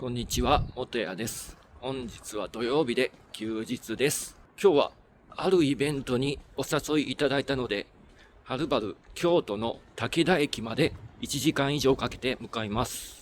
こんにちは、元谷です。本日は土曜日で休日です。今日はあるイベントにお誘いいただいたので、はるばる京都の武田駅まで1時間以上かけて向かいます。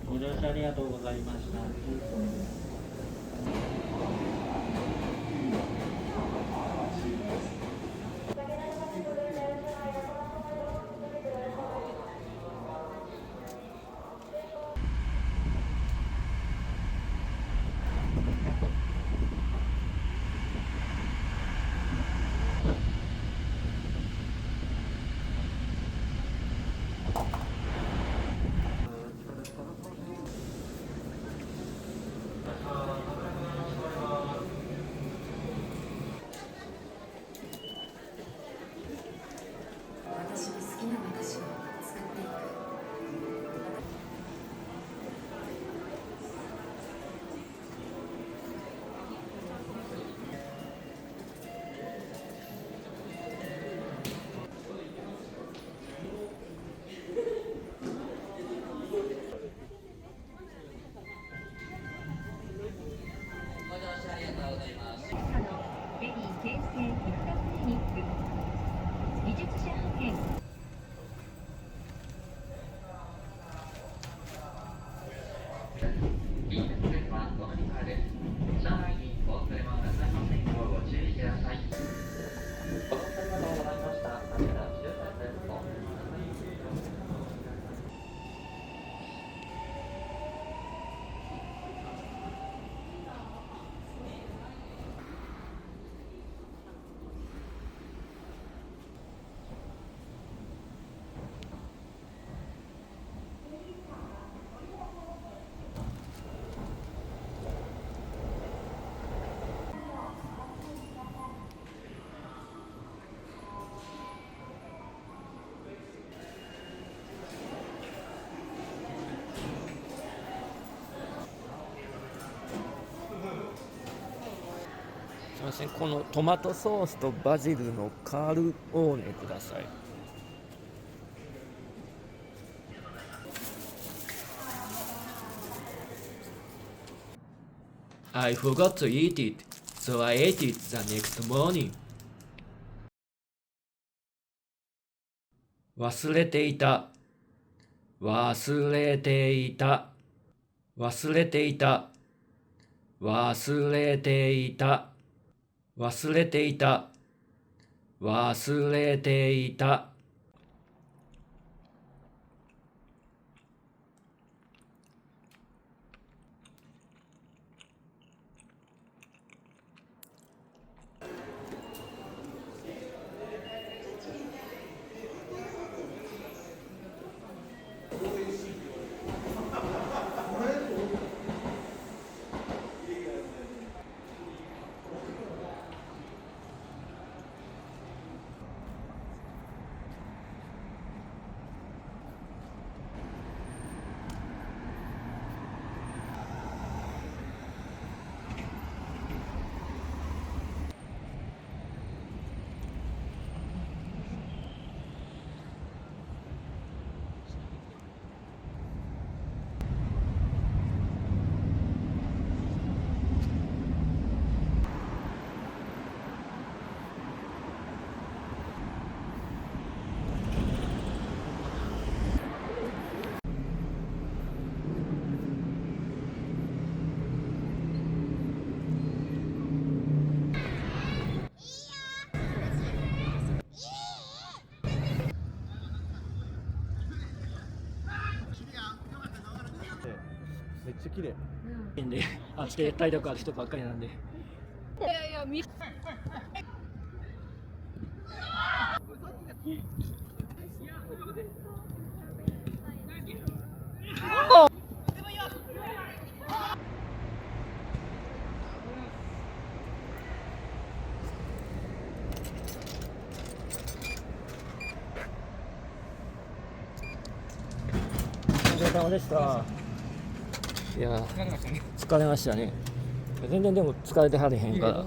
ご乗車ありがとうございました。私の好きな私を作っていく。ベリー形成皮膚科クリニック技術者派遣近鉄線はこの2からです。車内にお忘れ物なさいませんようご注意ください。ご乗車ありがとうございました。羽田終点です。お忘れ物なさいませんようご注意ください。すいません、このトマトソースとバジルのカールオーネください。I forgot to eat it, so I ate it the next morning. 忘れていた、忘れていた、忘れていた、忘れていた、忘れていた、忘れていた。ちゃ綺麗。で、あって体力ある人ばっかりなんで。お疲れ様でした。いや、疲れましたね。全然でも疲れてはれへんから。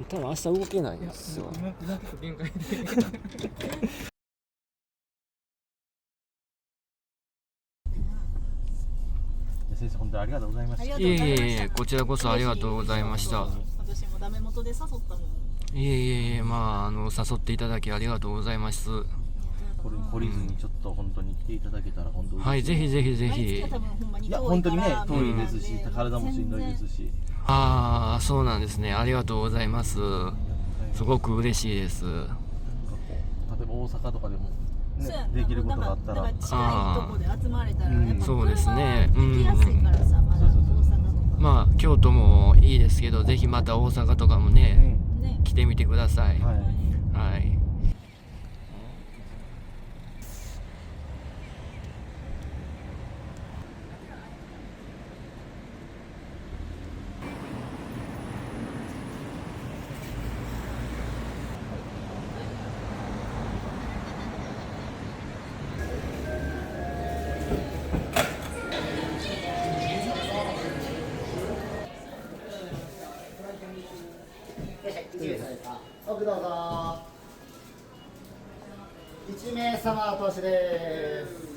多分明日動けないですよ。先生、本当にありがとうございました。いえいえいえ、こちらこそありがとうございました。私もダメ元で誘ったもん。いえいえいえ、まあ、誘っていただきありがとうございます。これ懲りずにちょっと本当に来ていただけたら本当にはい、ぜひぜひぜひ。いや本当にね遠いですし、体もしんどいですし。ああ、そうなんですね。ありがとうございます。すごく嬉しいです。なんかこう例えば大阪とかでも、ね、できることがあったら、近いとこで集まれたらやっぱそうですね。行きやすいからさ、まだ大阪とか。まあ京都もいいですけど、ぜひまた大阪とかもね、来てみてください。はいはい。奥どうぞ。1名様お通しです。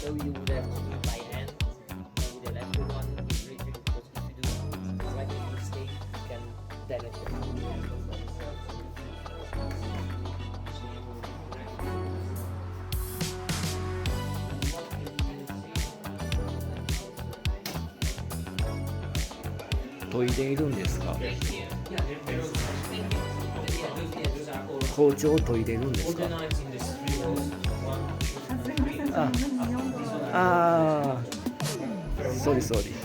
So you would have to do it by hand, and with the left one, you really supposed to do. Right in the mistake, you can damage the 研いでいるんですか？包丁を研いでいるんですか？ああ、ソリソリ。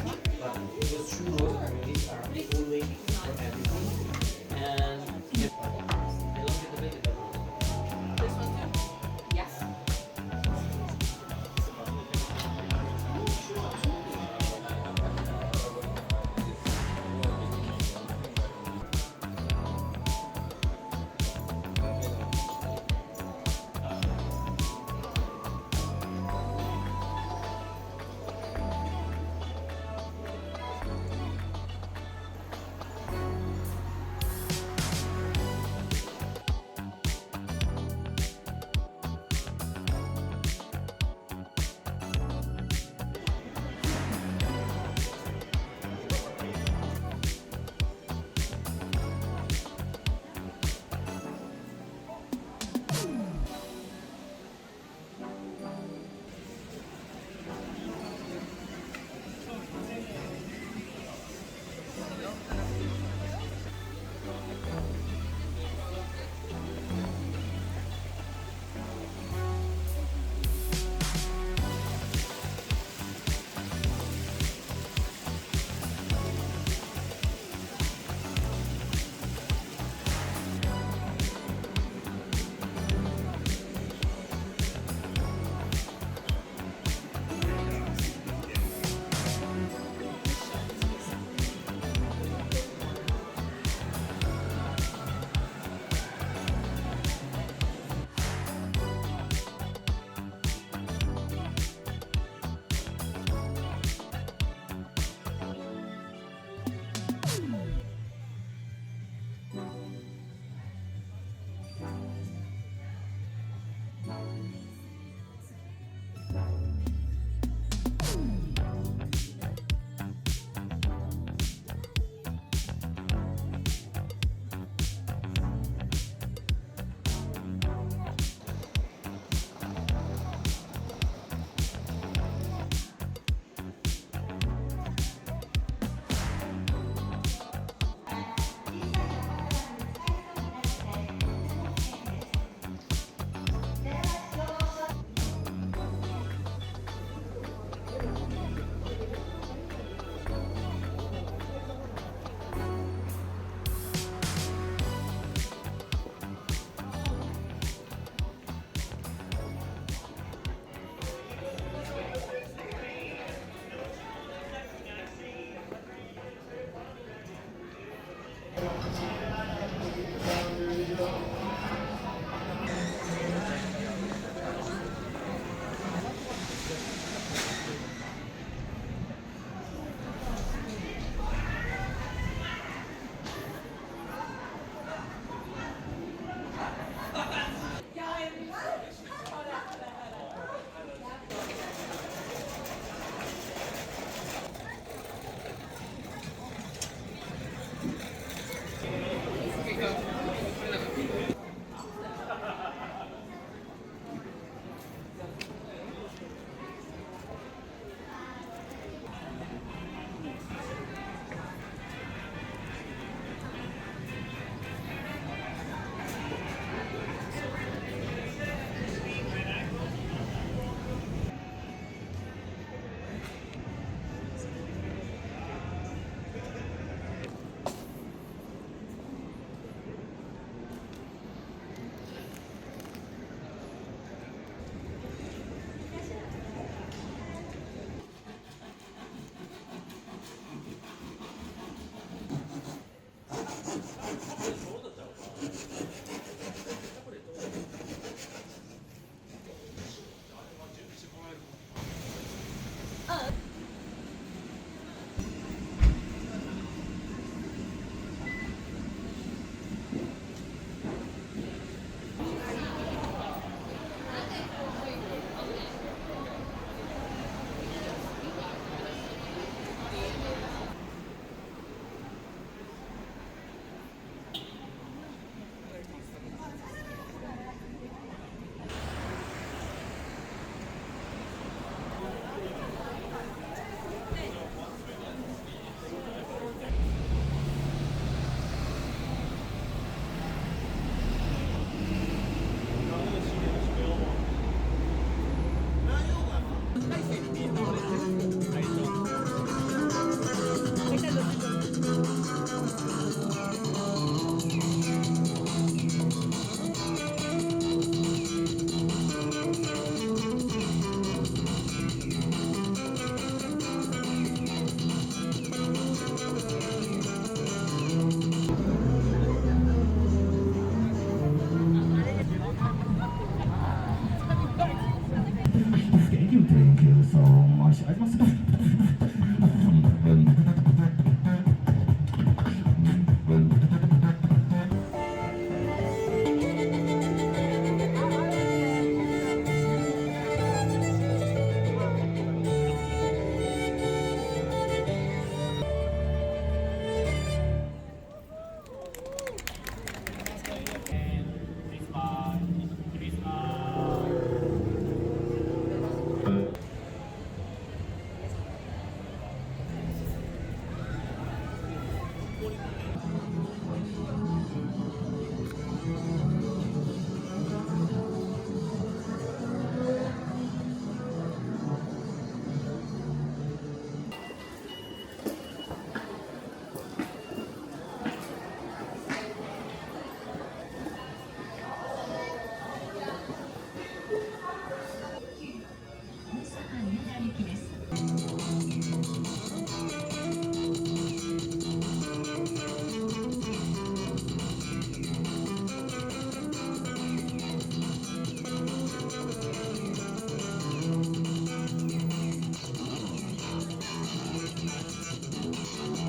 ありますか？